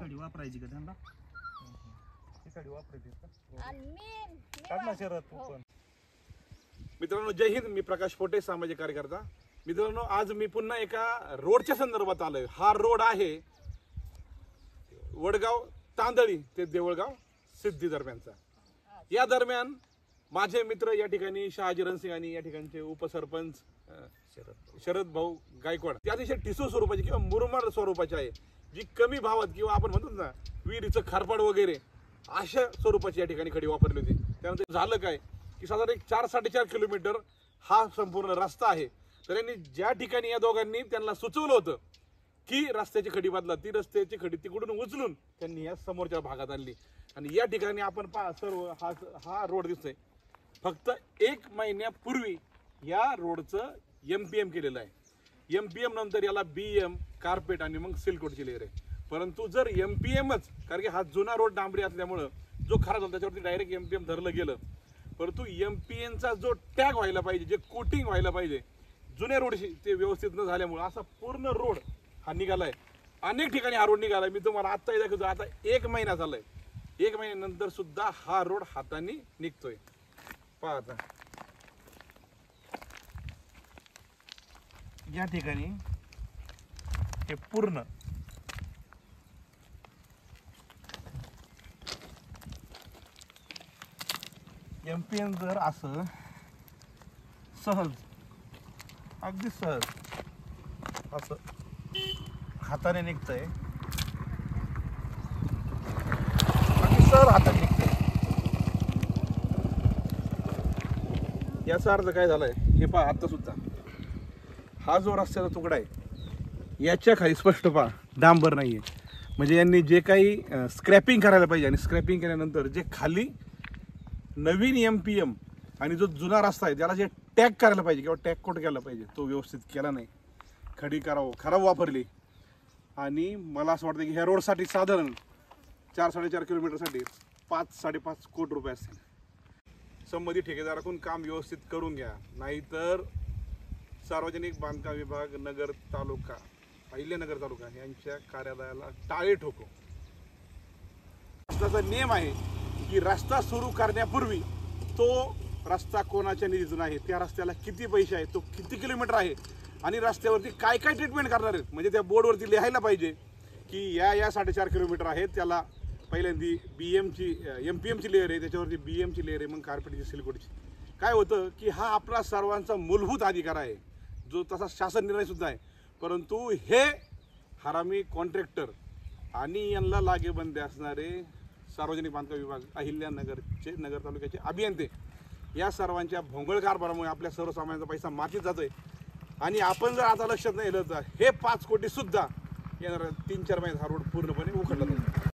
कडी वापरायची का त्यांना? कडी वापरायची का? आणि मी काढ ना शरद तू पण. मित्रांनो जय हिंद. मी प्रकाश पोटे, सामाजिक कार्यकर्ता. मित्रांनो आज मी पुन्हा एका रोडच्या संदर्भात आलोय. हा रोड आहे वडगाव तांदळी ते देवळगाव सिद्धी दरम्यानचा. या दरम्यान माझे मित्र या ठिकाणी शहाजी रणसिंग आणि या ठिकाणचे उपसरपंच शरद भाऊ गायकवाड ते अतिशय ठिसूळ स्वरूपाची किंवा मुरमाड स्वरूपाची आहे, जी कमी भावात किंवा आपण म्हणतो ना विहिरीचं खारपाड वगैरे अशा स्वरूपाची या ठिकाणी खडी वापरली होती. त्यानंतर झालं काय की साधारण एक 4-4.5 किलोमीटर हा संपूर्ण रस्ता आहे. तर यांनी ज्या ठिकाणी या दोघांनी त्यांना सुचवलं होतं की रस्त्याची खडी बदला, ती रस्त्याची खडी तिकडून उचलून त्यांनी या समोरच्या भागात आणली. आणि या ठिकाणी आपण पहा सर्व हा रोड दिसतोय. फक्त 1 महिन्यापूर्वी या रोडचं MPM केलेलं आहे. MPM नंतर याला BM कार्पेट आणि मग सिल्कोटची लेअर आहे. परंतु जर MPMच, कारण की हा जुना रोड डांबरी असल्यामुळं जो खराब झाला त्याच्यावरती डायरेक्ट MPM धरलं गेलं. परंतु MPMचा जो टॅग व्हायला पाहिजे, जे कोटिंग व्हायला पाहिजे जुन्या रोडशी, ते व्यवस्थित न झाल्यामुळं असा पूर्ण रोड हा निघालाय. अनेक ठिकाणी हा रोड निघालाय. मी तुम्हाला आत्ताही दाखवतो. आता 1 महिना झालाय. 1 महिन्यानंतर सुद्धा हा रोड हाताने निघतोय. पहा आता या ठिकाणी हे पूर्ण MPM जर असं सहज, अगदी सहज असं हाताने निघतंय, अगदी सहज हाताने निघतंय. याचा अर्थ काय झालाय हे पहा. आता सुद्धा हा जो रस्त्याचा तुकडा आहे याच्या खाली स्पष्ट पहा डांबर नाहीये. म्हणजे यांनी जे काही स्क्रॅपिंग करायला पाहिजे आणि स्क्रॅपिंग केल्यानंतर जे खाली नवीन MPM आणि जो जुना रस्ता आहे त्याला जे टॅग करायला पाहिजे किंवा टॅग कोट केला पाहिजे तो व्यवस्थित केला नाही. खडी खराब वापरली. आणि मला असं वाटतं की ह्या रोडसाठी साधारण 4-4.5 किलोमीटरसाठी 5-5.5 कोटी रुपये असतील. संबंधित ठेकेदाराकडून काम व्यवस्थित करून घ्या, नाहीतर सार्वजनिक बांधकाम विभाग नगर तालुका, अहिल्यानगर तालुका यांच्या कार्यालयाला टाळे ठोको. रस्त्याचा नियम आहे की रस्ता सुरू करण्यापूर्वी तो रस्ता कोणाच्या निधीतून आहे, त्या रस्त्याला किती पैसे आहेत, तो किती किलोमीटर आहे आणि रस्त्यावरती काय काय ट्रीटमेंट करणार आहेत. म्हणजे त्या बोर्डवरती लिहायला पाहिजे की या 4.5 किलोमीटर आहे, त्याला पहिल्यांदी MPMची लेअर आहे, त्याच्यावरती BMची लेअर आहे, मग कार्पेटची सिल्कोटची. काय होतं की हा आपला सर्वांचा मूलभूत अधिकार आहे, जो तसा शासन निर्णय सुद्धा आहे. परंतु हे हरामी कॉन्ट्रॅक्टर आणि यांना लागेबंदे असणारे सार्वजनिक बांधकाम विभाग, नगर तालुक्याचे अभियंते, या सर्वांच्या भोंगळ कारभारामुळे आपल्या सर्वसामान्यांचा पैसा मातीत जातोय. आणि आपण जर आता लक्षात नाही दिलं तर हे 5 कोटी सुद्धा येणाऱ्या 3-4 महिन्यात हा रोड पूर्णपणे उखडला जातो.